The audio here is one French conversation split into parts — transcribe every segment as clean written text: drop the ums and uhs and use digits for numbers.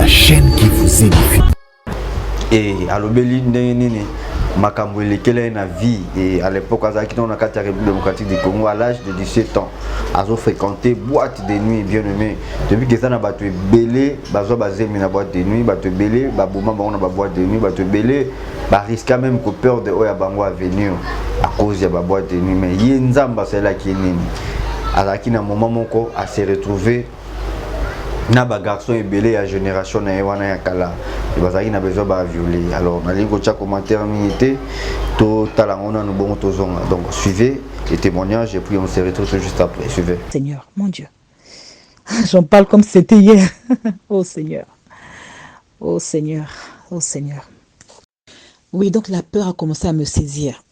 chaîne qui vous édifie. Et à l'obéli nini makambo lekele na vie et à l'époque azaki dans la République démocratique du Congo à l'âge de 17 ans azo fréquenté boîte de nuit bien aimé depuis que ça na bato belé bazo bazemi na boîte de nuit bato belé ba boma ba na ba boîte de nuit bato belé ba risque même que peur de oya bango à venir à cause ya ba boîte de nuit mais yenzamba c'est là qui nini azaki na moment moko à se retrouver na ba garçon belé à génération na wana ya kala bazaki na besoin ba violer alors na lingo cha commentaire minité to talangona no bon tozonga donc suivez les témoignages et puis on se retrouve juste après. Suivez. Seigneur mon Dieu, j'en parle comme si c'était hier. Oh Seigneur, oh Seigneur, oh Seigneur. Oui, donc la peur a commencé à me saisir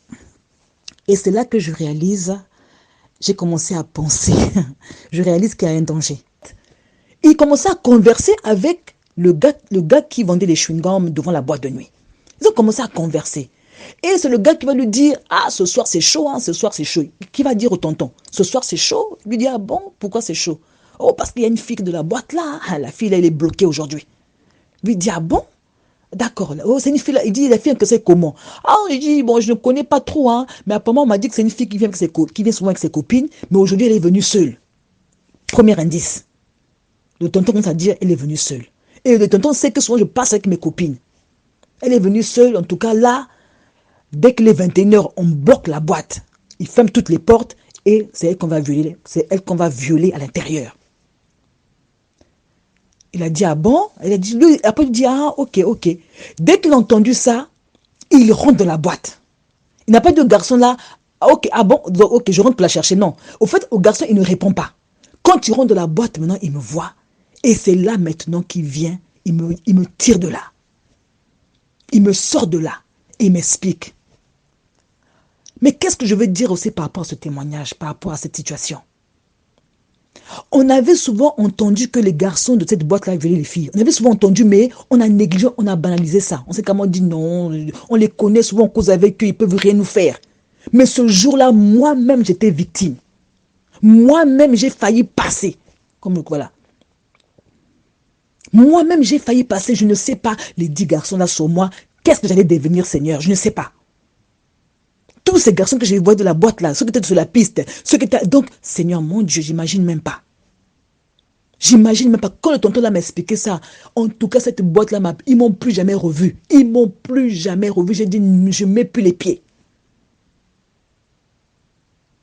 et c'est là que je réalise, j'ai commencé à penser, je réalise qu'il y a un danger. Il commençait à converser avec le gars qui vendait les chewing-gums devant la boîte de nuit. Ils ont commencé à converser. Et c'est le gars qui va lui dire, ah, ce soir c'est chaud, hein, ce soir c'est chaud. Qui va dire au tonton, ce soir c'est chaud. Il lui dit, ah bon, pourquoi c'est chaud? Oh, parce qu'il y a une fille de la boîte là. Ah, la fille là, elle est bloquée aujourd'hui. Il lui dit, ah bon? D'accord. Oh, c'est une fille là. Il dit, la fille que c'est comment? Ah, il dit, bon, je ne connais pas trop, hein. Mais apparemment, on m'a dit que c'est une fille qui vient souvent avec ses copines. Mais aujourd'hui, elle est venue seule. Premier indice. Le tonton commence à dire, elle est venue seule. Et le tonton sait que souvent je passe avec mes copines. Elle est venue seule, en tout cas là, dès qu'il est 21h, on bloque la boîte. Il ferme toutes les portes et c'est elle qu'on va violer. C'est elle qu'on va violer à l'intérieur. Il a dit, ah bon? Elle a dit, lui, après il dit, ah ok, ok. Dès qu'il a entendu ça, il rentre dans la boîte. Il n'a pas de garçon là, ah, ok, ah bon, ok, je rentre pour la chercher. Non. Au fait, au garçon, il ne répond pas. Quand il rentre dans la boîte, maintenant, il me voit. Et c'est là maintenant qu'il vient, il me tire de là. Il me sort de là et il m'explique. Mais qu'est-ce que je veux dire aussi par rapport à ce témoignage, par rapport à cette situation? On avait souvent entendu que les garçons de cette boîte-là violaient les filles. On avait souvent entendu, mais on a négligé, on a banalisé ça. On s'est comment dit non, on les connaît souvent, on cause avec eux, ils ne peuvent rien nous faire. Mais ce jour-là, moi-même, j'étais victime. Moi-même, j'ai failli passer. Comme voilà. Moi-même, j'ai failli passer, je ne sais pas, les 10 garçons là sur moi, qu'est-ce que j'allais devenir, Seigneur? Je ne sais pas. Tous ces garçons que j'ai vus de la boîte là, ceux qui étaient sur la piste, ceux qui étaient... Donc, Seigneur, mon Dieu, j'imagine même pas. J'imagine même pas. Quand le tonton là m'a expliqué ça, en tout cas, cette boîte là, ils m'ont plus jamais revu. Ils m'ont plus jamais revu. J'ai dit, je ne mets plus les pieds.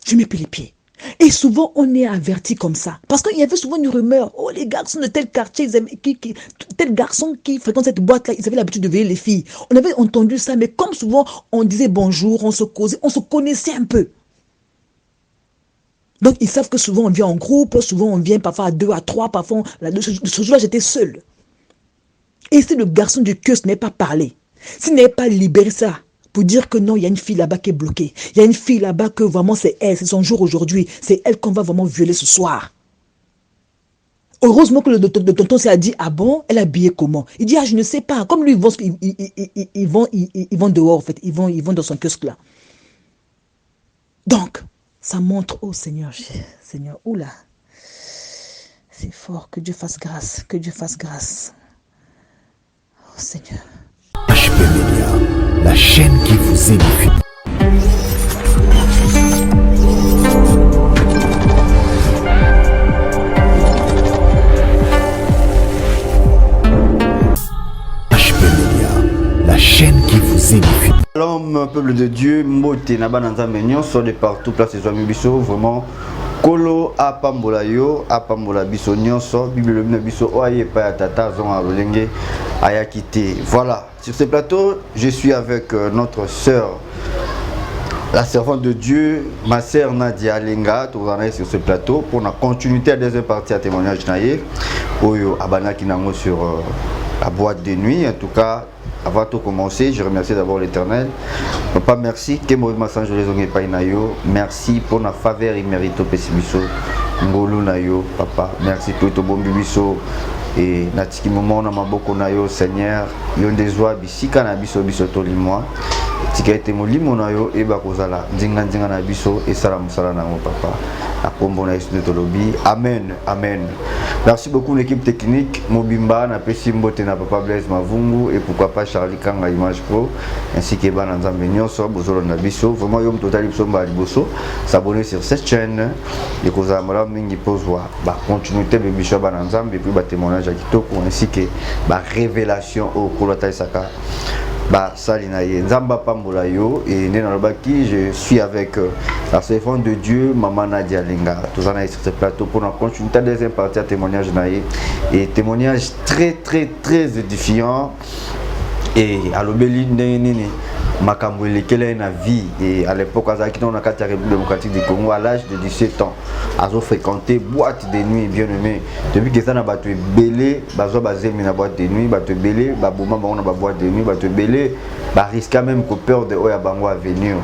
Je ne mets plus les pieds. Et souvent, on est averti comme ça. Parce qu'il y avait souvent une rumeur. Oh, les garçons de tel quartier, tel garçon qui fréquente cette boîte-là, ils avaient l'habitude de veiller les filles. On avait entendu ça, mais comme souvent, on disait bonjour, on se causait, on se connaissait un peu. Donc, ils savent que souvent, on vient en groupe, souvent, on vient parfois à 2, à 3, parfois, ce jour-là, j'étais seule. Et si le garçon du kiosque n'est pas parlé, s'il n'est pas libéré ça, pour dire que non, il y a une fille là-bas qui est bloquée. Il y a une fille là-bas que vraiment c'est elle, c'est son jour aujourd'hui. C'est elle qu'on va vraiment violer ce soir. Heureusement que le tonton s'est dit, ah bon, elle est habillée comment? Il dit, ah je ne sais pas. Comme lui, ils vont dehors en fait. Ils vont dans son kiosque là. Donc, ça montre, oh Seigneur, Seigneur, oula. C'est fort, que Dieu fasse grâce, que Dieu fasse grâce. Oh Seigneur. HP Media, la chaîne qui vous édifie. HP Media, la chaîne qui vous édifie. Shalom, peuple de Dieu, Mbote Nabananza Mignon, soit de partout, place des amis biso, vraiment. Kolo apambola yo, apambola biso nyonso, Bible le biso oye pa tata zon a rolenge ayakite. Voilà, sur ce plateau, je suis avec notre sœur, la servante de Dieu, ma sœur Nadia Lenga, tout en sur ce plateau pour la continuité à deuxième partie à témoignage naïf. Oyo abana kinango sur la boîte de nuit, en tout cas. Avant de commencer, je remercie d'abord l'Éternel. Papa, merci. Merci pour la faveur immérite au Pessibiso. Ngolo Nayo, papa. Merci pour ton bon bibiso. Et natiki moment na maboko nayo, Seigneur. Yon dezwa bisika na biso biso to limwa. Tika ete mo limo nayo e bakozala. Ndinga na biso e sala musala na mo papa. à Kombona Tolobi. Amen, amen. Merci beaucoup l'équipe technique, Mobimba, Napesi Mbote, na Papa Blaise Mavungu et pourquoi pas Charlie Kanga Image Pro, ainsi que Ban Nzambe Nyonso, Bozolo Nabiso. Vraiment, Yom Total Ipsomba Liboso, s'abonner sur cette chaîne, et que vous avez mingi poswa, continuité de Bishop Ban Nzambe, et puis témoignage à Kitoko, ainsi que révélation au Kolota Isaka. Salina Nzamba Pambola yo et Nenalbaki, je suis avec la servante de Dieu, Maman Nadia Linga. Tous en sur ce plateau pour nous continuer la deuxième partie à témoignage et témoignage très édifiant et à l'obéli Nini makambo elekele na vie et à l'époque azaki dans la République démocratique du Congo à l'âge de 17 ans azo fréquenté boîte de nuit bien aimé depuis que ça na bato belé bazo bazemi na boîte de nuit bato belé baboma bango na ba boîte de nuit bato belé ba risque même que peur de oya bango à venir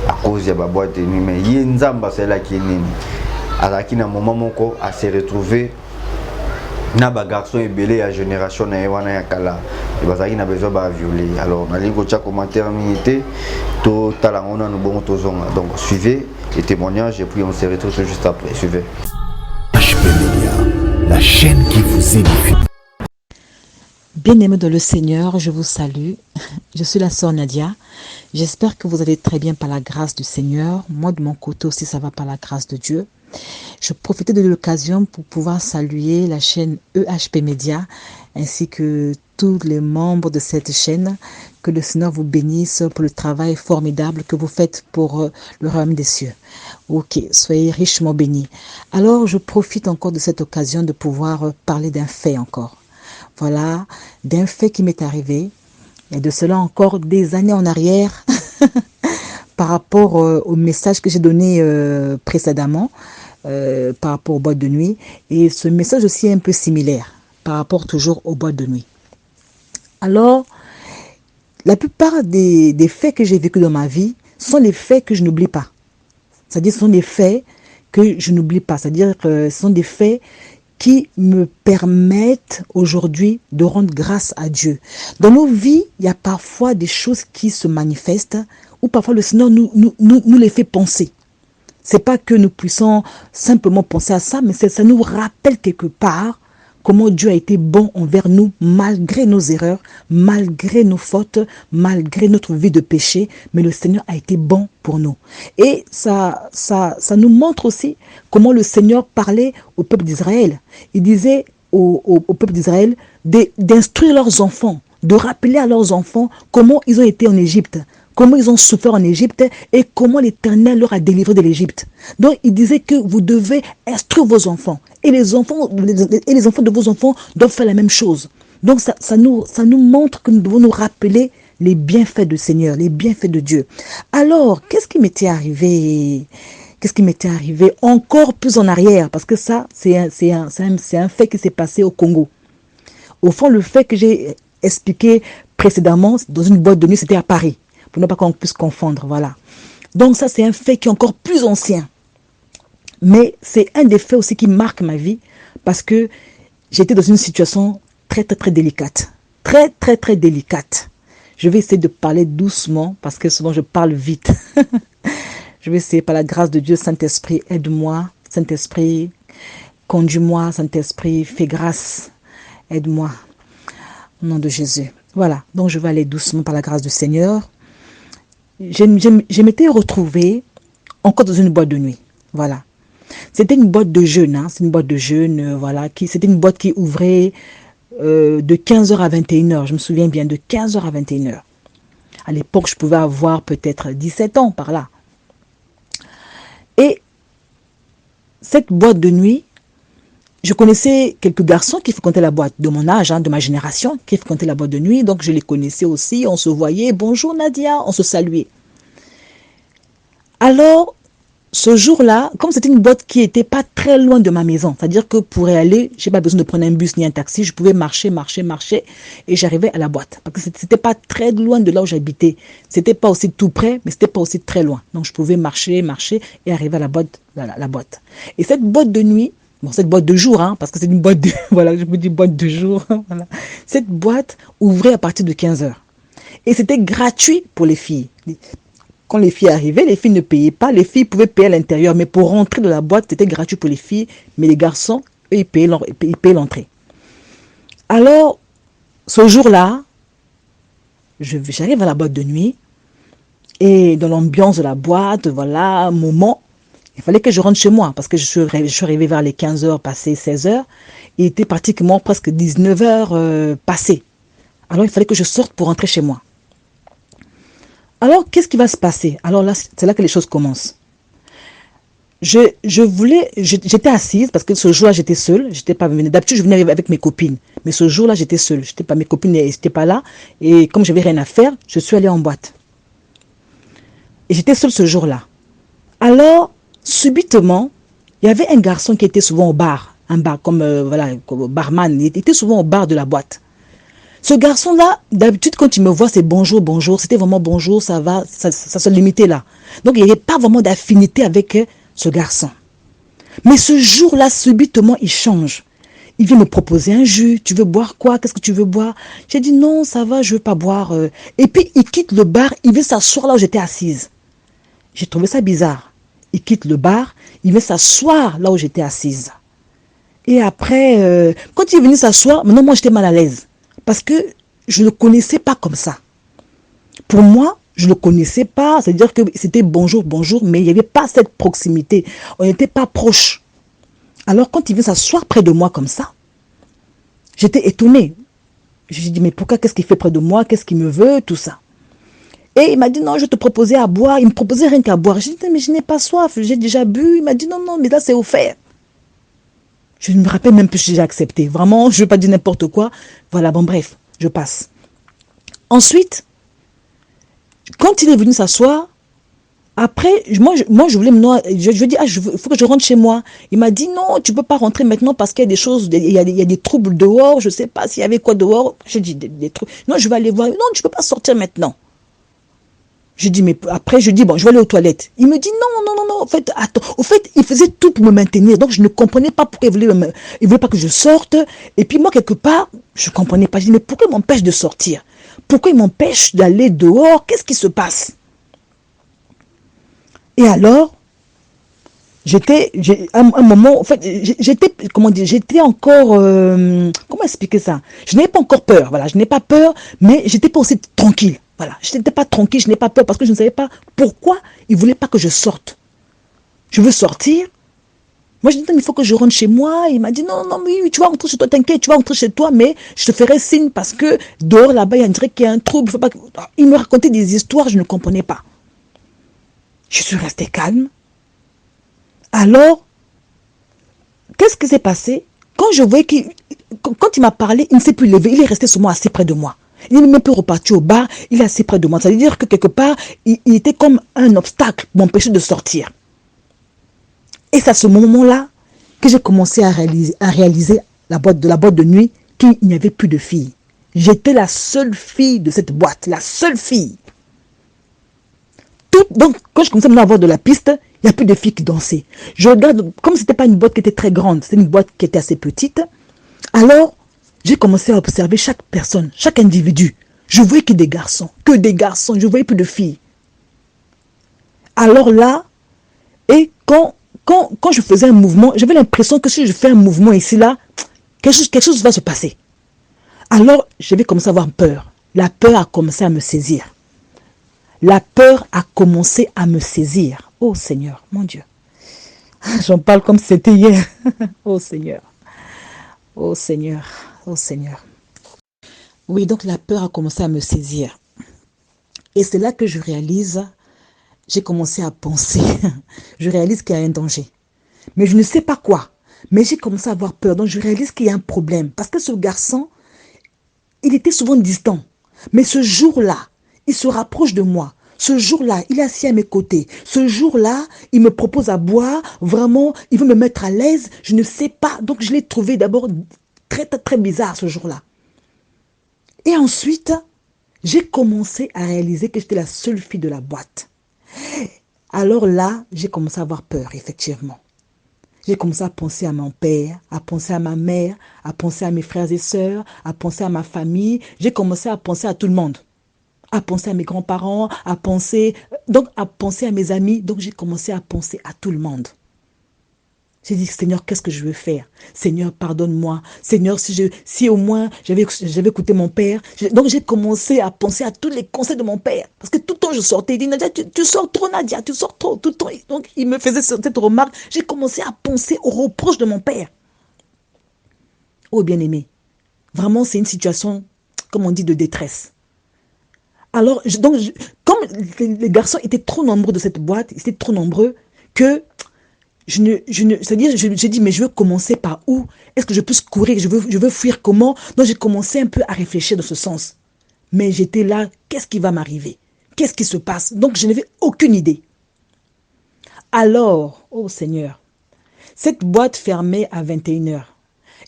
à cause ya ba boîte de nuit mais yenzamba c'est là qui nini azaki na moment moko à se retrouver na ba garçon belé à génération na wana ya kala et bazaki na besoin ba violer alors na lingo cha commentaire minité to talangona no bon tozonga donc suivez les témoignages et puis on se retrouve juste après suivez HP Media, la chaîne qui vous édifie. Bien-aimés dans le Seigneur, je vous salue. Je suis la sœur Nadia. J'espère que vous allez très bien par la grâce du Seigneur. Moi, de mon côté aussi, ça va par la grâce de Dieu. Je profitais de l'occasion pour pouvoir saluer la chaîne EHP Media ainsi que tous les membres de cette chaîne. Que le Seigneur vous bénisse pour le travail formidable que vous faites pour le royaume des cieux. Ok, soyez richement bénis. Alors, je profite encore de cette occasion de pouvoir parler d'un fait encore. Voilà, d'un fait qui m'est arrivé, et de cela encore des années en arrière, par rapport au message que j'ai donné précédemment, par rapport aux boîtes de nuit. Et ce message aussi est un peu similaire, par rapport toujours aux boîtes de nuit. Alors, la plupart des faits que j'ai vécus dans ma vie sont les faits que je n'oublie pas. C'est-à-dire, ce sont des faits que je n'oublie pas. C'est-à-dire que ce sont des faits qui me permettent aujourd'hui de rendre grâce à Dieu. Dans nos vies, il y a parfois des choses qui se manifestent ou parfois le Seigneur nous les fait penser. C'est pas que nous puissions simplement penser à ça, mais ça nous rappelle quelque part comment Dieu a été bon envers nous malgré nos erreurs, malgré nos fautes, malgré notre vie de péché, mais le Seigneur a été bon pour nous. Et ça nous montre aussi comment le Seigneur parlait au peuple d'Israël. Il disait au peuple d'Israël d'instruire leurs enfants, de rappeler à leurs enfants comment ils ont été en Égypte, comment ils ont souffert en Égypte et comment l'Éternel leur a délivré de l'Égypte. Donc, il disait que vous devez instruire vos enfants. Et les enfants de vos enfants doivent faire la même chose. Donc, ça nous montre que nous devons nous rappeler les bienfaits du Seigneur, les bienfaits de Dieu. Alors, qu'est-ce qui m'était arrivé? Qu'est-ce qui m'était arrivé encore plus en arrière? Parce que ça, c'est un fait qui s'est passé au Congo. Au fond, le fait que j'ai expliqué précédemment dans une boîte de nuit, c'était à Paris. Pour ne pas qu'on puisse confondre, voilà. Donc ça, c'est un fait qui est encore plus ancien. Mais c'est un des faits aussi qui marque ma vie parce que j'étais dans une situation très délicate. Très délicate. Je vais essayer de parler doucement parce que souvent je parle vite. Je vais essayer par la grâce de Dieu, Saint-Esprit, aide-moi. Saint-Esprit, conduis-moi. Saint-Esprit, fais grâce. Aide-moi. Au nom de Jésus. Voilà. Donc je vais aller doucement par la grâce du Seigneur. Je m'étais retrouvée encore dans une boîte de nuit. Voilà. C'était une boîte de jeunes. Hein. C'est une boîte de jeunes. Voilà. C'était une boîte qui ouvrait de 15h à 21h. Je me souviens bien, de 15h à 21h. À l'époque, je pouvais avoir peut-être 17 ans par là. Et cette boîte de nuit, je connaissais quelques garçons qui fréquentaient la boîte de mon âge, hein, de ma génération, qui fréquentaient la boîte de nuit. Donc, je les connaissais aussi. On se voyait. Bonjour Nadia. On se saluait. Alors, ce jour-là, comme c'était une boîte qui n'était pas très loin de ma maison, c'est-à-dire que pour y aller, je n'ai pas besoin de prendre un bus ni un taxi. Je pouvais marcher et j'arrivais à la boîte. Parce que ce n'était pas très loin de là où j'habitais. Ce n'était pas aussi tout près, mais ce n'était pas aussi très loin. Donc, je pouvais marcher et arriver à la boîte. Et cette boîte de nuit, bon, cette boîte de jour, hein, parce que c'est une boîte de... Voilà, je me dis boîte de jour. Voilà. Cette boîte ouvrait à partir de 15h. Et c'était gratuit pour les filles. Quand les filles arrivaient, les filles ne payaient pas. Les filles pouvaient payer à l'intérieur, mais pour rentrer de la boîte, c'était gratuit pour les filles. Mais les garçons, eux, ils payaient l'entrée. Alors, ce jour-là, j'arrive à la boîte de nuit. Et dans l'ambiance de la boîte, voilà, un moment, il fallait que je rentre chez moi. Parce que je suis arrivé vers les 15h passées, 16h. Il était pratiquement presque 19h passées. Alors, il fallait que je sorte pour rentrer chez moi. Alors, qu'est-ce qui va se passer? Alors là, c'est là que les choses commencent. J'étais assise parce que ce jour-là, j'étais seule. J'étais pas venue. D'habitude, je venais avec mes copines. Mais ce jour-là, j'étais seule. Mes copines n'étaient pas là. Et comme j'avais rien à faire, je suis allée en boîte. Et j'étais seule ce jour-là. Alors, subitement, il y avait un garçon qui était souvent au bar. Un bar comme, comme barman. Il était souvent au bar de la boîte. Ce garçon-là, d'habitude, quand il me voit, c'est bonjour, bonjour. C'était vraiment bonjour, ça va, ça se limitait là. Donc, il n'y avait pas vraiment d'affinité avec ce garçon. Mais ce jour-là, subitement, il change. Il vient me proposer un jus. Tu veux boire quoi? Qu'est-ce que tu veux boire? J'ai dit non, ça va, je ne veux pas boire. Et puis, il quitte le bar, il veut s'asseoir là où j'étais assise. J'ai trouvé ça bizarre. Il quitte le bar, il veut s'asseoir là où j'étais assise. Et après, quand il est venu s'asseoir, maintenant, moi, j'étais mal à l'aise. Parce que je ne le connaissais pas comme ça. Pour moi, je ne le connaissais pas. C'est-à-dire que c'était bonjour, bonjour, mais il n'y avait pas cette proximité. On n'était pas proches. Alors, quand il vient s'asseoir près de moi comme ça, j'étais étonnée. Je lui ai dit, mais pourquoi, qu'est-ce qu'il fait près de moi? Qu'est-ce qu'il me veut? Tout ça. Et il m'a dit, non, je te proposais à boire. Il me proposait rien qu'à boire. J'ai dit, mais je n'ai pas soif. J'ai déjà bu. Il m'a dit, non, non, mais là, c'est offert. Je ne me rappelle même plus si j'ai accepté. Vraiment, je ne veux pas dire n'importe quoi. Voilà, bon, bref, je passe. Ensuite, quand il est venu s'asseoir, après, moi, je voulais je dis, il faut que je rentre chez moi. Il m'a dit, non, tu ne peux pas rentrer maintenant parce qu'il y a des choses, il y a des troubles dehors. Je ne sais pas s'il y avait quoi dehors. J'ai dit, des trucs. Non, je vais aller voir. Non, tu ne peux pas sortir maintenant. Je dis, mais après, je dis, bon, je vais aller aux toilettes. Il me dit, non, non, non, non, en fait, attends. Au fait, il faisait tout pour me maintenir. Donc, je ne comprenais pas pourquoi il voulait pas que je sorte. Et puis, moi, quelque part, je ne comprenais pas. Je dis, mais pourquoi il m'empêche de sortir? Pourquoi il m'empêche d'aller dehors? Qu'est-ce qui se passe? Et alors, à un moment, en fait, j'étais encore, comment expliquer ça? Je n'avais pas encore peur, voilà, je n'ai pas peur, mais j'étais pas aussi tranquille. Voilà, je n'étais pas tranquille, je n'ai pas peur parce que je ne savais pas pourquoi il ne voulait pas que je sorte. Je veux sortir. Moi, je dis, non, il faut que je rentre chez moi. Il m'a dit, non, non, oui, tu vas rentrer chez toi, t'inquiète, tu vas rentrer chez toi, mais je te ferai signe parce que dehors, là-bas, il dirait qu'il y a un trouble. Faut pas que... Il me racontait des histoires, je ne comprenais pas. Je suis restée calme. Alors, qu'est-ce qui s'est passé? Quand je voyais quand il m'a parlé, il ne s'est plus levé, il est resté sur moi assez près de moi. Il n'est même plus reparti au bar, il est assez près de moi. Ça veut dire que quelque part, il était comme un obstacle pour m'empêcher de sortir. Et c'est à ce moment-là que j'ai commencé à réaliser la boîte de nuit qu'il n'y avait plus de filles. J'étais la seule fille de cette boîte, la seule fille. Donc, quand je commençais à avoir de la piste, il n'y a plus de filles qui dansaient. Je regarde, comme ce n'était pas une boîte qui était très grande, c'était une boîte qui était assez petite, alors j'ai commencé à observer chaque personne, chaque individu. Je voyais que des garçons, je ne voyais plus de filles. Alors là, et quand je faisais un mouvement, j'avais l'impression que si je fais un mouvement ici, là, quelque chose va se passer. Alors, j'avais commencé à avoir peur. La peur a commencé à me saisir. La peur a commencé à me saisir. Oh Seigneur, mon Dieu. J'en parle comme si c'était hier. Oh Seigneur. Oh Seigneur. Oh Seigneur. Oui, donc la peur a commencé à me saisir. Et c'est là que je réalise, j'ai commencé à penser. Je réalise qu'il y a un danger. Mais je ne sais pas quoi. Mais j'ai commencé à avoir peur. Donc je réalise qu'il y a un problème. Parce que ce garçon, il était souvent distant. Mais ce jour-là, il se rapproche de moi. Ce jour-là, il est assis à mes côtés. Ce jour-là, il me propose à boire. Vraiment, il veut me mettre à l'aise. Je ne sais pas. Donc, je l'ai trouvé d'abord très, très, très bizarre ce jour-là. Et ensuite, j'ai commencé à réaliser que j'étais la seule fille de la boîte. Alors là, j'ai commencé à avoir peur, effectivement. J'ai commencé à penser à mon père, à penser à ma mère, à penser à mes frères et sœurs, à penser à ma famille. J'ai commencé à penser à tout le monde. à penser à mes grands-parents, à penser à mes amis. Donc j'ai commencé à penser à tout le monde. J'ai dit, Seigneur, qu'est-ce que je veux faire? Seigneur, pardonne-moi. Seigneur, si au moins j'avais écouté mon père. Donc j'ai commencé à penser à tous les conseils de mon père. Parce que tout le temps je sortais, il dit, Nadia, tu sors trop, Nadia, tu sors trop, tout le temps. Donc il me faisait cette remarque. J'ai commencé à penser aux reproches de mon père. Oh bien-aimé, vraiment c'est une situation, comme on dit, de détresse. Alors, comme les garçons étaient trop nombreux de cette boîte, ils étaient trop nombreux que c'est-à-dire, j'ai dit, mais je veux commencer par où? Est-ce que je peux courir? Je veux fuir comment? Donc, j'ai commencé un peu à réfléchir dans ce sens. Mais j'étais là, qu'est-ce qui va m'arriver? Qu'est-ce qui se passe? Donc, je n'avais aucune idée. Alors, oh Seigneur, cette boîte fermait à 21h.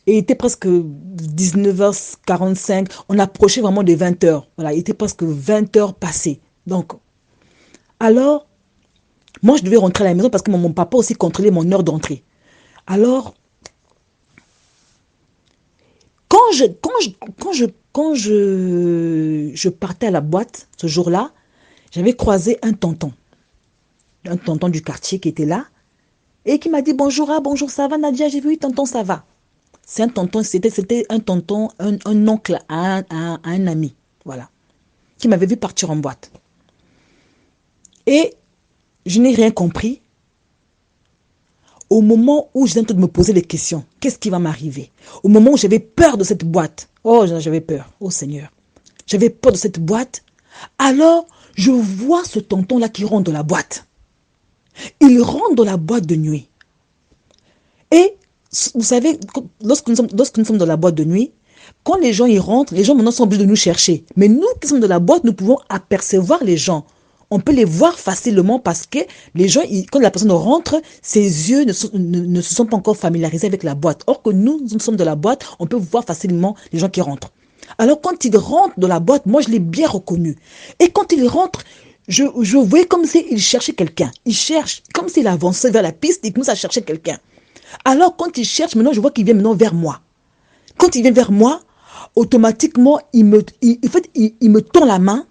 Et il était presque 19h45. On approchait vraiment des 20h. Voilà, il était presque 20h passées. Donc, alors, moi, je devais rentrer à la maison parce que mon papa aussi contrôlait mon heure d'entrée. Alors, quand je partais à la boîte ce jour-là, j'avais croisé un tonton du quartier qui était là et qui m'a dit bonjour, bonjour, ça va Nadia? J'ai vu, oui, tonton, ça va. C'est un tonton, c'était un tonton, un oncle à un ami, voilà, qui m'avait vu partir en boîte. Et je n'ai rien compris. Au moment où j'étais en train de me poser les questions, qu'est-ce qui va m'arriver? Au moment où j'avais peur de cette boîte, oh j'avais peur, oh Seigneur, j'avais peur de cette boîte. Alors je vois ce tonton-là qui rentre dans la boîte. Il rentre dans la boîte de nuit. Et vous savez, lorsque nous sommes dans la boîte de nuit, quand les gens y rentrent, les gens maintenant sont obligés de nous chercher. Mais nous qui sommes dans la boîte, nous pouvons apercevoir les gens. On peut les voir facilement parce que les gens, quand la personne rentre, ses yeux ne se sont pas encore familiarisés avec la boîte. Or que nous sommes dans la boîte, on peut voir facilement les gens qui rentrent. Alors quand il rentre dans la boîte, moi je l'ai bien reconnu. Et quand il rentre, je voyais comme s'il cherchait quelqu'un. Il cherche, comme s'il avançait vers la piste, il commence à chercher quelqu'un. Alors quand il cherche, maintenant je vois qu'il vient maintenant vers moi. Quand il vient vers moi, automatiquement, il me tend la main.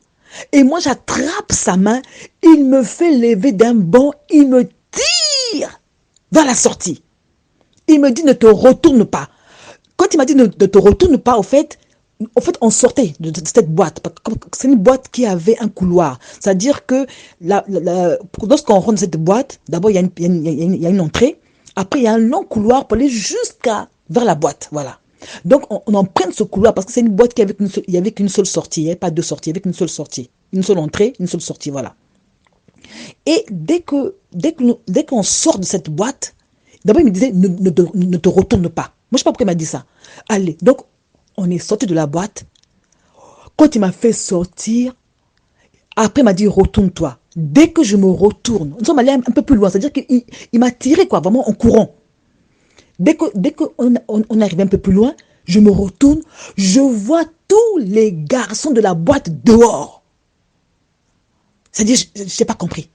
Et moi, j'attrape sa main, il me fait lever d'un bond, il me tire vers la sortie. Il me dit, ne te retourne pas. Quand il m'a dit, ne te retourne pas, au fait, on sortait de cette boîte. C'est une boîte qui avait un couloir. C'est-à-dire que lorsqu'on rentre dans cette boîte, d'abord, il y a une entrée. Après, il y a un long couloir pour aller vers la boîte. Voilà. Donc, on emprunte ce couloir parce que c'est une boîte qui avait qu'une seule sortie. Il n'y avait pas deux sorties, il n'y avait qu'une seule sortie. Une seule entrée, une seule sortie, voilà. Et dès qu'on sort de cette boîte, d'abord il me disait, ne te retourne pas. Moi, je ne sais pas pourquoi il m'a dit ça. Allez, donc, on est sorti de la boîte. Quand il m'a fait sortir, après il m'a dit, retourne-toi. Dès que je me retourne, nous sommes allés un peu plus loin, c'est-à-dire qu'il m'a tiré, quoi, vraiment en courant. Dès qu'on arrive un peu plus loin, je me retourne, je vois tous les garçons de la boîte dehors. C'est-à-dire, je n'ai pas compris.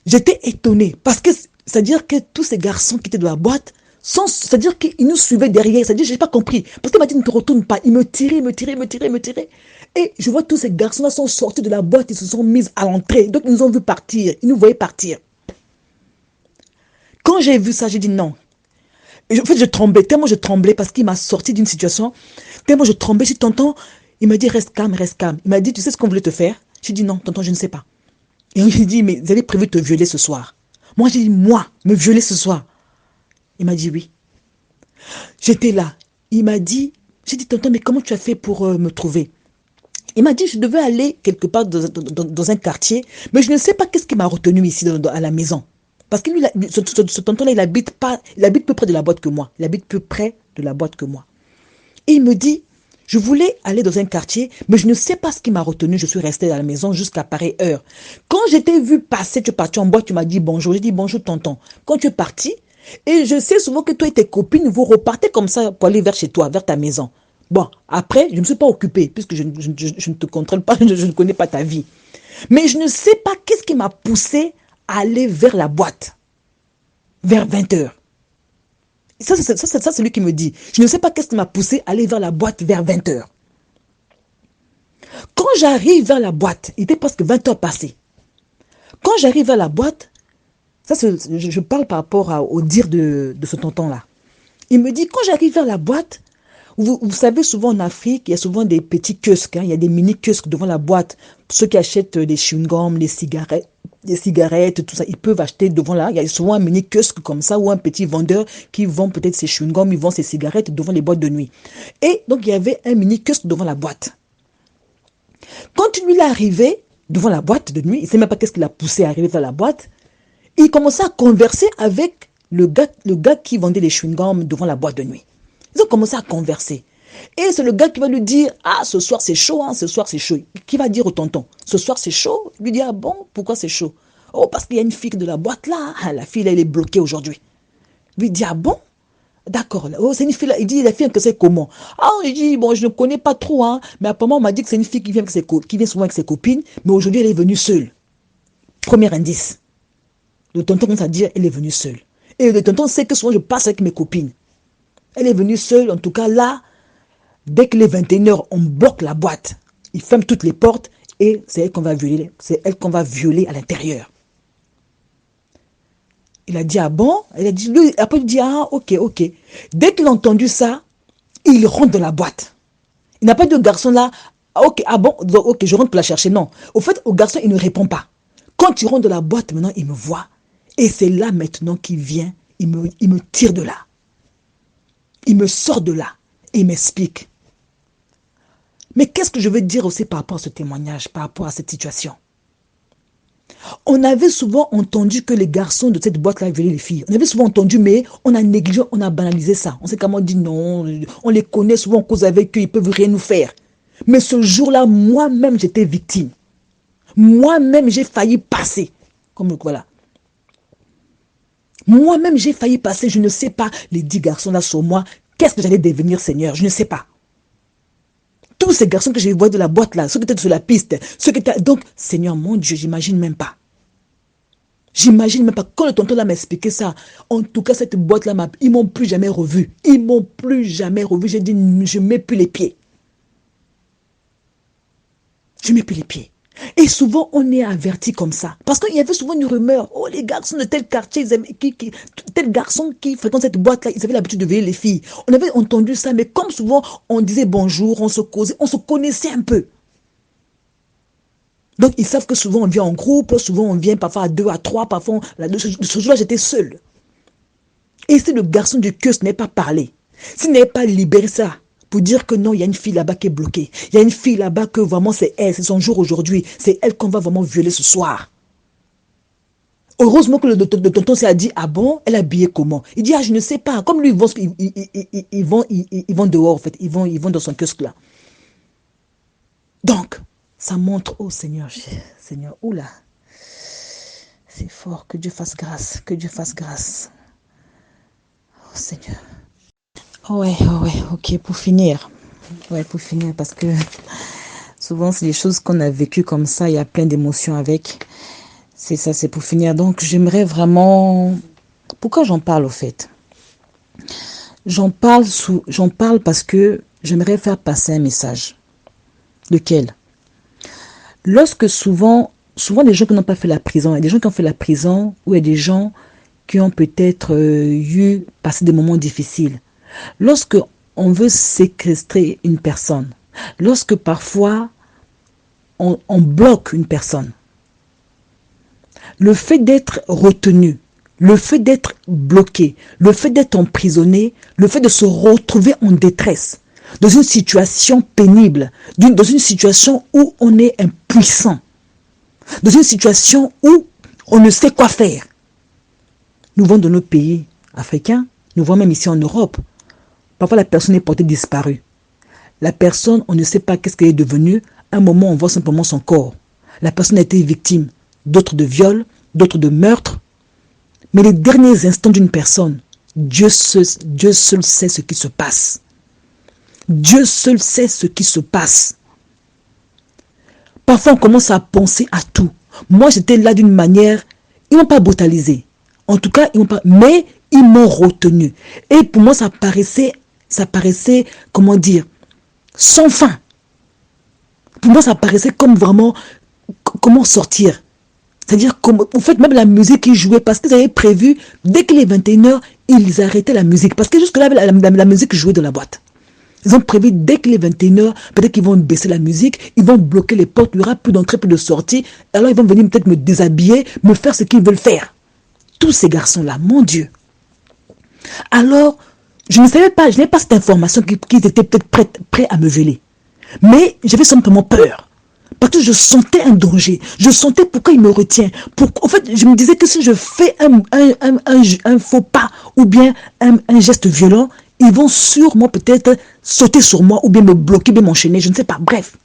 J'étais étonné parce que, c'est-à-dire que tous ces garçons qui étaient de la boîte, c'est-à-dire qu'ils nous suivaient derrière. C'est-à-dire, je n'ai pas compris. Parce qu'il m'a dit, ne te retourne pas. Il me tirait. Et je vois tous ces garçons-là sont sortis de la boîte, ils se sont mis à l'entrée. Donc, ils nous ont vu partir. Ils nous voyaient partir. Quand j'ai vu ça, j'ai dit non. Et en fait, je tremblais, tellement je tremblais parce qu'il m'a sorti d'une situation. Tellement je tremblais, j'ai dit, tonton, il m'a dit, reste calme. Il m'a dit, tu sais ce qu'on voulait te faire? J'ai dit, non, tonton, je ne sais pas. Et il dit, mais vous avez prévu de te violer ce soir. Moi, j'ai dit, moi, me violer ce soir. Il m'a dit, oui. J'étais là. Il m'a dit, j'ai dit, tonton, mais comment tu as fait pour me trouver? Il m'a dit, je devais aller quelque part dans un quartier, mais je ne sais pas qu'est-ce qui m'a retenu ici à la maison. Parce que lui, ce tonton-là, il habite plus près de la boîte que moi. Il habite plus près de la boîte que moi. Et il me dit, je voulais aller dans un quartier, mais je ne sais pas ce qui m'a retenu. Je suis restée à la maison jusqu'à pareille heure. Quand je t'ai vu passer, tu es parti en boîte, tu m'as dit bonjour. J'ai dit bonjour tonton. Quand tu es parti, et je sais souvent que toi et tes copines, vous repartez comme ça pour aller vers chez toi, vers ta maison. Bon, après, je ne me suis pas occupée, puisque je ne te contrôle pas, je ne connais pas ta vie. Mais je ne sais pas qu'est-ce qui m'a poussé à aller vers la boîte, vers 20h. Ça, c'est lui qui me dit. Je ne sais pas qu'est-ce qui m'a poussé à aller vers la boîte vers 20h. Quand j'arrive vers la boîte, il était presque 20 heures passées. Quand j'arrive vers la boîte, ça je parle par rapport au dire de ce tonton-là. Il me dit, quand j'arrive vers la boîte, vous savez, souvent en Afrique, il y a souvent des petits kiosques, il y a des mini-kiosques devant la boîte. Ceux qui achètent des chewing-gums, les cigarettes, tout ça, ils peuvent acheter devant là. Il y a souvent un mini-kiosque comme ça, ou un petit vendeur qui vend peut-être ses chewing-gums, il vend ses cigarettes devant les boîtes de nuit. Et donc, il y avait un mini-kiosque devant la boîte. Quand lui est arrivé devant la boîte de nuit, il ne sait même pas qu'est-ce qui l'a poussé à arriver vers la boîte, il commençait à converser avec le gars qui vendait les chewing-gums devant la boîte de nuit. Ils ont commencé à converser. Et c'est le gars qui va lui dire, ah, ce soir c'est chaud, hein, ce soir c'est chaud. Qui va dire au tonton, ce soir c'est chaud. Il lui dit, ah bon, pourquoi c'est chaud? Oh, parce qu'il y a une fille de la boîte là, ah, la fille là, elle est bloquée aujourd'hui. Lui dit, ah bon? D'accord, oh, c'est une fille là. Il dit, la fille que c'est comment? Ah, il dit, bon, je ne connais pas trop, hein, mais apparemment on m'a dit que c'est une fille qui vient souvent avec ses copines, mais aujourd'hui elle est venue seule. Premier indice. Le tonton commence à dire, elle est venue seule. Et le tonton sait que souvent je passe avec mes copines. Elle est venue seule, en tout cas là, dès que les 21h, on bloque la boîte. Il ferme toutes les portes et c'est elle qu'on va violer. C'est elle qu'on va violer à l'intérieur. Il a dit, ah bon? Elle a dit, lui, après il dit, ah ok. Dès qu'il a entendu ça, il rentre dans la boîte. Il n'a pas de garçon là, ah, ok, ah bon, ok, je rentre pour la chercher. Non. Au fait, au garçon, il ne répond pas. Quand il rentre dans la boîte, maintenant, il me voit. Et c'est là maintenant qu'il vient, il me tire de là. Il me sort de là et il m'explique. Mais qu'est-ce que je veux dire aussi par rapport à ce témoignage, par rapport à cette situation? On avait souvent entendu que les garçons de cette boîte-là violaient les filles. On avait souvent entendu, mais on a négligé, on a banalisé ça. On s'est comment dit non, on les connaît souvent, on cause avec eux, ils ne peuvent rien nous faire. Mais ce jour-là, moi-même, j'étais victime. Moi-même, j'ai failli passer. Comme voilà. Moi-même, j'ai failli passer, je ne sais pas, les 10 garçons là sur moi, qu'est-ce que j'allais devenir, Seigneur? Je ne sais pas. Tous ces garçons que j'ai vus de la boîte là, ceux qui étaient sur la piste, ceux qui étaient... Donc, Seigneur, mon Dieu, j'imagine même pas. J'imagine même pas. Quand le tonton là m'a expliqué ça, en tout cas, cette boîte là, ils m'ont plus jamais revu. Ils m'ont plus jamais revu. J'ai dit, je ne mets plus les pieds. Je ne mets plus les pieds. Et souvent, on est averti comme ça. Parce qu'il y avait souvent une rumeur. Oh, les garçons de tel quartier, tel garçon qui fréquente cette boîte-là, ils avaient l'habitude de veiller les filles. On avait entendu ça, mais comme souvent, on disait bonjour, on se causait, on se connaissait un peu. Donc, ils savent que souvent, on vient en groupe, souvent, on vient parfois à 2, à 3, parfois, ce jour-là, j'étais seule. Et si le garçon du kiosque n'est pas parlé, s'il n'est pas libéré ça, pour dire que non, il y a une fille là-bas qui est bloquée. Il y a une fille là-bas que vraiment c'est elle, c'est son jour aujourd'hui. C'est elle qu'on va vraiment violer ce soir. Heureusement que le tonton s'est dit, ah bon, elle est habillée comment? Il dit, ah je ne sais pas. Comme lui, ils vont dehors en fait. Ils vont dans son kiosque là. Donc, ça montre, oh Seigneur, oula. C'est fort, que Dieu fasse grâce, que Dieu fasse grâce. Oh Seigneur. Ouais, ok, pour finir. Ouais, pour finir, parce que souvent, c'est des choses qu'on a vécues comme ça, il y a plein d'émotions avec. C'est ça, c'est pour finir. Donc, j'aimerais vraiment... Pourquoi j'en parle, au fait? J'en parle parce que j'aimerais faire passer un message. Lequel? Lorsque souvent des gens qui n'ont pas fait la prison, il y a des gens qui ont fait la prison, ou il y a des gens qui ont peut-être passé des moments difficiles. Lorsque on veut séquestrer une personne, lorsque parfois on bloque une personne, le fait d'être retenu, le fait d'être bloqué, le fait d'être emprisonné, le fait de se retrouver en détresse, dans une situation pénible, dans une situation où on est impuissant, dans une situation où on ne sait quoi faire. Nous voyons dans nos pays africains, nous voyons même ici en Europe, parfois la personne est portée disparue. La personne, on ne sait pas qu'est-ce qu'elle est devenue. À un moment, on voit simplement son corps. La personne a été victime, d'autres de viol, d'autres de meurtre. Mais les derniers instants d'une personne, Dieu seul sait ce qui se passe. Dieu seul sait ce qui se passe. Parfois, on commence à penser à tout. Moi, j'étais là d'une manière, ils ne m'ont pas brutalisé. En tout cas, mais ils m'ont retenu. Et pour moi, ça paraissait, comment dire, sans fin. Pour moi, ça paraissait comme vraiment, comment sortir. C'est-à-dire, en fait, même la musique qu'ils jouaient, parce qu'ils avaient prévu, dès qu'il est 21h, ils arrêtaient la musique. Parce que jusque-là, la musique jouait dans la boîte. Ils ont prévu, dès qu'il est 21h, peut-être qu'ils vont baisser la musique, ils vont bloquer les portes, il n'y aura plus d'entrée, plus de sortie. Alors, ils vont venir peut-être me déshabiller, me faire ce qu'ils veulent faire. Tous ces garçons-là, mon Dieu. Alors, je ne savais pas, je n'avais pas cette information qu'ils étaient peut-être prêts à me violer. Mais j'avais simplement peur. Parce que je sentais un danger. Je sentais pourquoi il me retient. En fait, je me disais que si je fais un faux pas ou bien un geste violent, ils vont sûrement peut-être sauter sur moi ou bien me bloquer, bien m'enchaîner, je ne sais pas. Bref.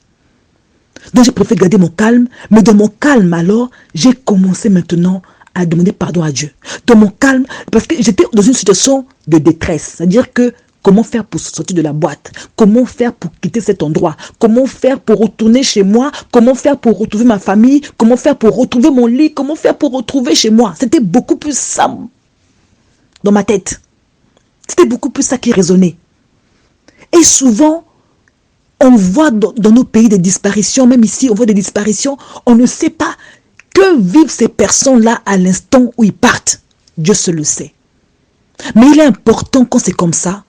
Donc j'ai préféré garder mon calme. Mais dans mon calme alors, j'ai commencé maintenant à demander pardon à Dieu. Dans mon calme, parce que j'étais dans une situation de détresse. C'est-à-dire que comment faire pour sortir de la boîte? Comment faire pour quitter cet endroit? Comment faire pour retourner chez moi? Comment faire pour retrouver ma famille? Comment faire pour retrouver mon lit? Comment faire pour retrouver chez moi? C'était beaucoup plus ça dans ma tête. C'était beaucoup plus ça qui résonnait. Et souvent, on voit dans nos pays des disparitions, même ici, on voit des disparitions, on ne sait pas que vivent ces personnes-là à l'instant où ils partent. Dieu seul le sait. Mais il est important quand c'est comme ça,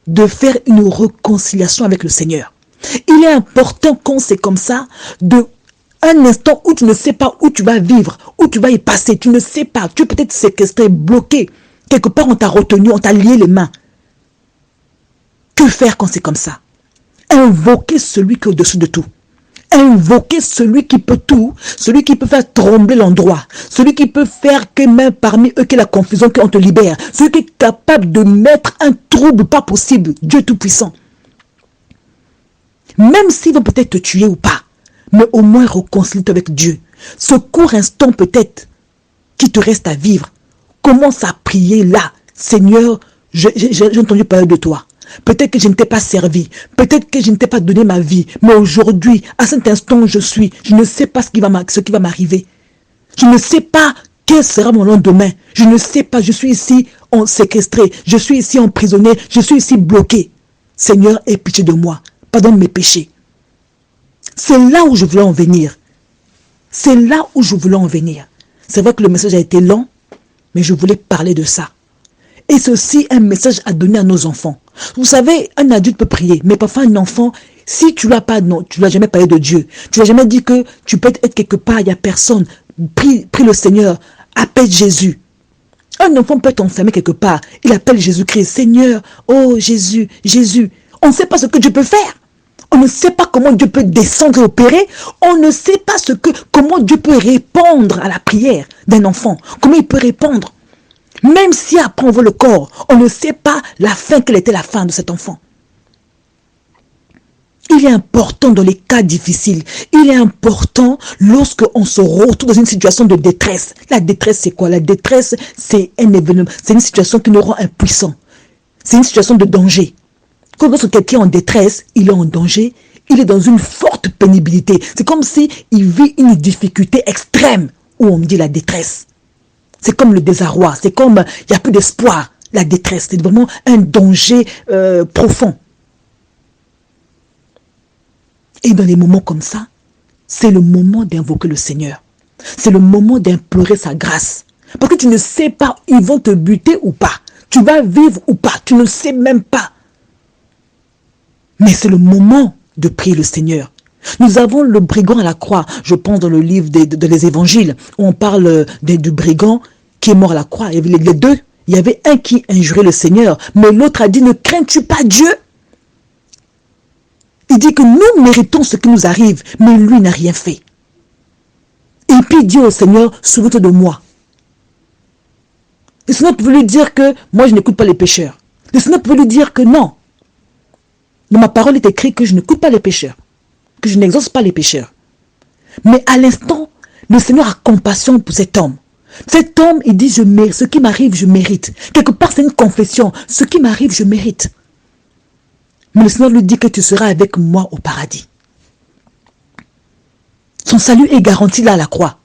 de faire une réconciliation avec le Seigneur. Il est important quand c'est comme ça, de un instant où tu ne sais pas où tu vas vivre, où tu vas y passer, tu ne sais pas, tu es peut-être séquestré, bloqué, quelque part on t'a retenu, on t'a lié les mains. Que faire quand c'est comme ça? Invoquer celui qui est au-dessus de tout. Invoquer celui qui peut tout, celui qui peut faire trembler l'endroit, celui qui peut faire que même parmi eux qu'il y ait la confusion, qu'on te libère, celui qui est capable de mettre un trouble pas possible, Dieu Tout-Puissant. Même s'ils vont peut-être te tuer ou pas, mais au moins réconcilie-toi avec Dieu. Ce court instant peut-être qui te reste à vivre, commence à prier là. Seigneur, j'ai entendu parler de toi. Peut-être que je ne t'ai pas servi. Peut-être que je ne t'ai pas donné ma vie. Mais aujourd'hui, à cet instant où je suis, je ne sais pas ce qui va m'arriver. Je ne sais pas quel sera mon lendemain. Je ne sais pas. Je suis ici séquestré. Je suis ici emprisonné. Je suis ici bloqué. Seigneur, aie pitié de moi. Pardonne mes péchés. C'est là où je voulais en venir. C'est là où je voulais en venir. C'est vrai que le message a été long, mais je voulais parler de ça. Et c'est aussi un message à donner à nos enfants. Vous savez, un adulte peut prier, mais parfois un enfant, si tu ne l'as jamais parlé de Dieu, tu ne l'as jamais dit que tu peux être quelque part, il n'y a personne, prie le Seigneur, appelle Jésus. Un enfant peut être enfermé quelque part, il appelle Jésus-Christ, Seigneur, oh Jésus, Jésus. On ne sait pas ce que Dieu peut faire. On ne sait pas comment Dieu peut descendre et opérer. On ne sait pas comment Dieu peut répondre à la prière d'un enfant. Comment il peut répondre. Même si après on voit le corps, on ne sait pas la fin, quelle était la fin de cet enfant. Il est important dans les cas difficiles. Il est important lorsqu'on se retrouve dans une situation de détresse. La détresse, c'est quoi? La détresse, c'est un événement. C'est une situation qui nous rend impuissants. C'est une situation de danger. Quand lorsque quelqu'un est en détresse, il est en danger, il est dans une forte pénibilité. C'est comme s'il vit une difficulté extrême où on dit la détresse. C'est comme le désarroi, c'est comme il n'y a plus d'espoir. La détresse, c'est vraiment un danger profond. Et dans des moments comme ça, c'est le moment d'invoquer le Seigneur. C'est le moment d'implorer sa grâce. Parce que tu ne sais pas, ils vont te buter ou pas. Tu vas vivre ou pas, tu ne sais même pas. Mais c'est le moment de prier le Seigneur. Nous avons le brigand à la croix. Je pense dans le livre des évangiles, où on parle du brigand qui est mort à la croix. Il y avait les deux. Il y avait un qui injurait le Seigneur, mais l'autre a dit, ne crains-tu pas Dieu? Il dit que nous méritons ce qui nous arrive, mais lui n'a rien fait. Et puis il dit au Seigneur, souviens-toi de moi. Le Seigneur pouvait lui dire que moi je n'écoute pas les pécheurs. Le Seigneur pouvait lui dire que non. Dans ma parole est écrit que je n'écoute pas les pécheurs, que je n'exauce pas les pécheurs. Mais à l'instant, le Seigneur a compassion pour cet homme. Cet homme, il dit, ce qui m'arrive, je mérite. Quelque part, c'est une confession. Ce qui m'arrive, je mérite. Mais le Seigneur lui dit que tu seras avec moi au paradis. Son salut est garanti là à la croix.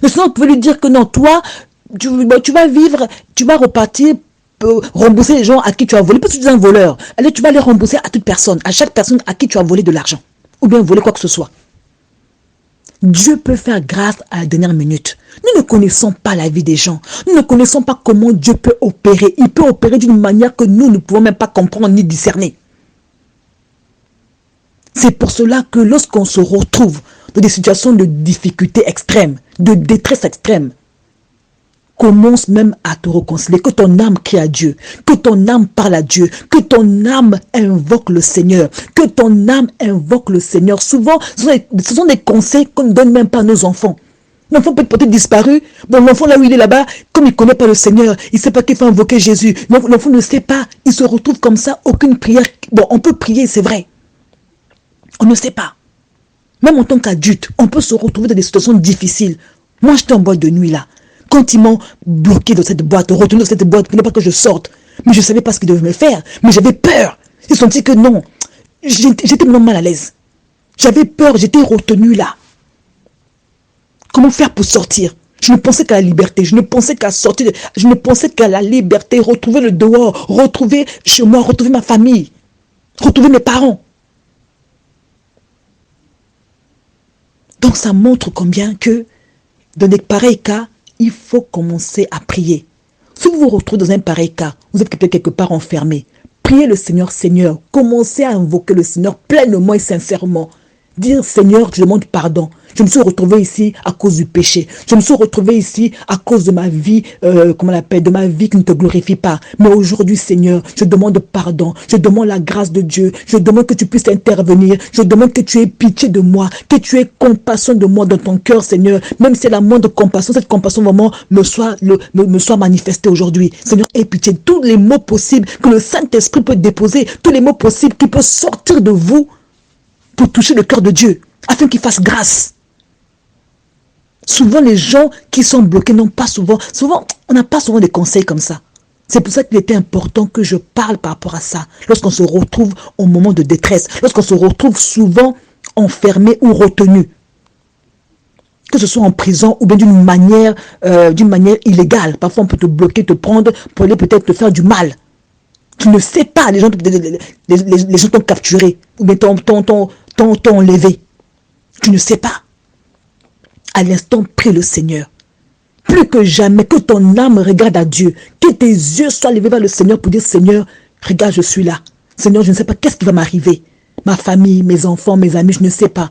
Le Seigneur pouvait lui dire que non, toi, tu vas vivre, tu vas repartir, rembourser les gens à qui tu as volé. Parce que tu es un voleur. Allez, tu vas les rembourser à toute personne, à chaque personne à qui tu as volé de l'argent. ou bien voler quoi que ce soit. Dieu peut faire grâce à la dernière minute. Nous ne connaissons pas la vie des gens. Nous ne connaissons pas comment Dieu peut opérer. Il peut opérer d'une manière que nous ne pouvons même pas comprendre ni discerner. C'est pour cela que lorsqu'on se retrouve dans des situations de difficulté extrême, de détresse extrême, commence même à te réconcilier, que ton âme crie à Dieu, que ton âme parle à Dieu, que ton âme invoque le Seigneur, que ton âme invoque le Seigneur. Souvent, ce sont des conseils qu'on ne donne même pas à nos enfants. L'enfant peut être disparu. Bon, l'enfant là où il est là-bas, comme il ne connaît pas le Seigneur, il ne sait pas qu'il faut invoquer Jésus. L'enfant ne sait pas, il se retrouve comme ça, aucune prière. Bon, on peut prier, c'est vrai. On ne sait pas. Même en tant qu'adulte, on peut se retrouver dans des situations difficiles. Moi, j'étais en boîte de nuit là. Quand ils m'ont bloqué dans cette boîte, retenu dans cette boîte, il ne fallait pas que je sorte. Mais je ne savais pas ce qu'ils devaient me faire. Mais j'avais peur. Ils ont dit que non. J'étais vraiment mal à l'aise. J'avais peur, j'étais retenu là. Comment faire pour sortir? Je ne pensais qu'à la liberté, je ne pensais qu'à sortir, je ne pensais qu'à la liberté, retrouver le dehors, retrouver chez moi, retrouver ma famille, retrouver mes parents. Donc ça montre combien que dans des pareils cas, il faut commencer à prier. Si vous vous retrouvez dans un pareil cas, vous êtes quelque part enfermé, priez le Seigneur, Seigneur, commencez à invoquer le Seigneur pleinement et sincèrement. Dire Seigneur, je demande pardon. Je me suis retrouvé ici à cause du péché. Je me suis retrouvé ici à cause de ma vie, comment on l'appelle, de ma vie qui ne te glorifie pas. Mais aujourd'hui, Seigneur, je demande pardon. Je demande la grâce de Dieu. Je demande que tu puisses intervenir. Je demande que tu aies pitié de moi, que tu aies compassion de moi dans ton cœur, Seigneur. Même si la moindre compassion, cette compassion vraiment me soit manifestée aujourd'hui. Seigneur, aie pitié. Tous les mots possibles que le Saint-Esprit peut déposer, tous les mots possibles qui peuvent sortir de vous pour toucher le cœur de Dieu, afin qu'il fasse grâce. Souvent, les gens qui sont bloqués n'ont pas souvent, on n'a pas souvent des conseils comme ça. C'est pour ça qu'il était important que je parle par rapport à ça. Lorsqu'on se retrouve au moment de détresse, lorsqu'on se retrouve souvent enfermé ou retenu, que ce soit en prison ou bien d'une manière illégale. Parfois, on peut te bloquer, te prendre pour aller peut-être te faire du mal. Tu ne sais pas, les gens t'ont capturé ou bien t'ont enlevé. Tu ne sais pas. À l'instant, prie le Seigneur. Plus que jamais, que ton âme regarde à Dieu. Que tes yeux soient levés vers le Seigneur pour dire Seigneur, regarde, je suis là. Seigneur, je ne sais pas qu'est-ce qui va m'arriver. Ma famille, mes enfants, mes amis, je ne sais pas.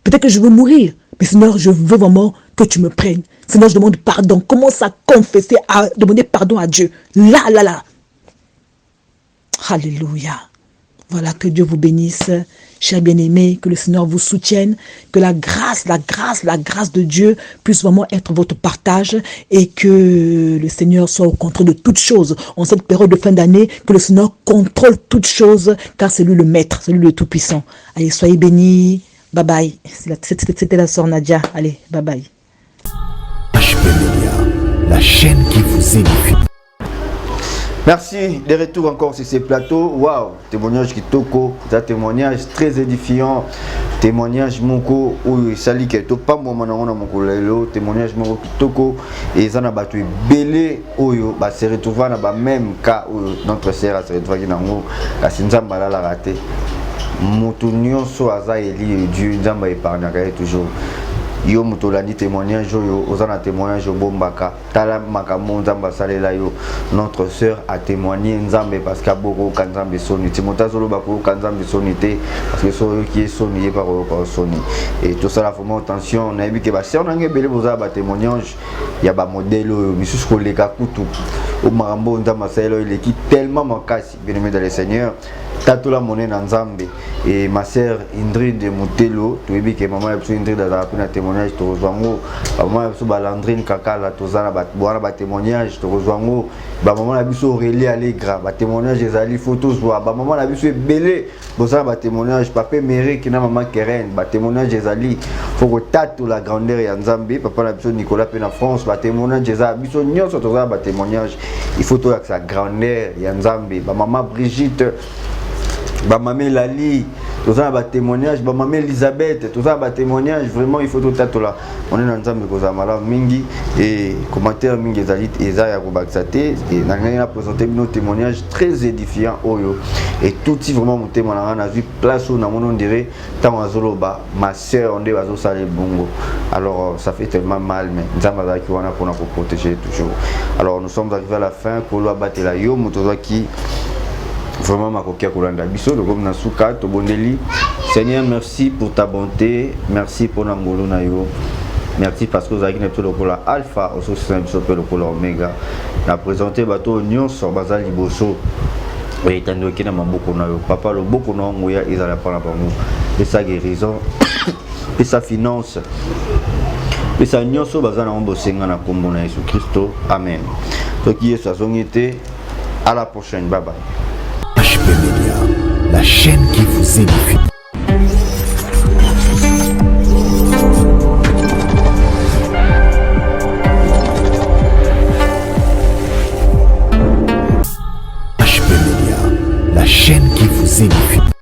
Peut-être que je veux mourir. Mais Seigneur, je veux vraiment que tu me prennes. Seigneur, je demande pardon. Commence à confesser, à demander pardon à Dieu. Là. Alléluia. Voilà, que Dieu vous bénisse, chers bien-aimés, que le Seigneur vous soutienne, que la grâce de Dieu puisse vraiment être votre partage et que le Seigneur soit au contrôle de toutes choses. En cette période de fin d'année, que le Seigneur contrôle toutes choses, car c'est lui le Maître, c'est lui le Tout-Puissant. Allez, soyez bénis. Bye bye. C'était la sœur Nadia. Allez, bye bye. HP Media, la chaîne qui vous édifie. Merci, de retour encore sur ces plateaux. Waouh, témoignage qui toko, un témoignage très édifiant. Témoignage moko où sali que to pas moi na mon kolelo, témoignage moko qui toko et ça na batu belé oyo ba se retrouver na ba même cas où notre sœur se retrouve na ngo la sinzamba la raté. Mutu nyonso aza eli Dieu nzamba épargnaka toujours. Yo mutolandi témoignage yo ozana témoignage bombaka tala makambo nzamba salela yo notre sœur a témoigné nzambe parce que boko kanzambe soni timotazo lo bako kanzambe soni te parce que so qui est soni par soni et tout ça la vraiment attention na yebi ke ba sœur nangé belé boza ba témoignage ya ba modèle bisus ko leka kutu o makambo nzamba salela il est tellement makasi bien-aimé dans le Seigneur tatola monnaie na nzambe et ma sœur Indrid de Mutelo tu yebi ke maman ya Indrid da na témoignage to rozwango maman ya Balandrine Kakala tozana ba boana ba témoignage to rozwango ba maman la biso Aurélie Allegra ba témoignage ezali photos wa ba maman la biso belé bozana ba témoignage papa Méré qui na maman Keren ba témoignage ezali faut que tato la grandeur ya nzambe papa la biso Nicolas pe na France ba témoignage ezali biso nyonso tozana ba témoignage il faut to sa grandeur ya nzambe ba maman Brigitte ba mamé Lali Tout ça, témoignage, maman Elisabeth, tout ça, témoignage, vraiment, il faut tout être là. On est dans le temps de Mala Mingi et commentaire Mingi Zalit et Zaya Kobaksate. Et on a présenté nos témoignages très édifiants. Et tout si vraiment mon témoignage, on a vu place où on dirait, tant à Zoloba, ma soeur, on est à Zosale Bongo. Alors, ça fait tellement mal, mais nous avons pour nous protéger toujours. Alors, nous sommes arrivés à la fin, pour le battre la yo, qui vraiment ma coquille Kolanda Biso, comme Nasuka, Tobondeli. Seigneur, merci pour ta bonté, merci pour Nangolo Nayo. Merci parce que vous avez tout le cola alpha, aussi le cola oméga. La présenté bateau Nyon sur Bazali Bosso. Et tant que na maboko na yo, papa le boko na ngoya ezala pa na bango. Et sa guérison, et sa finance. Et sa nyonso bazana ombo senga na kombo na Jésus Christo. Amen. Donc Yesu azongité. À la prochaine, bye bye. HP Media, la chaîne qui vous édifie.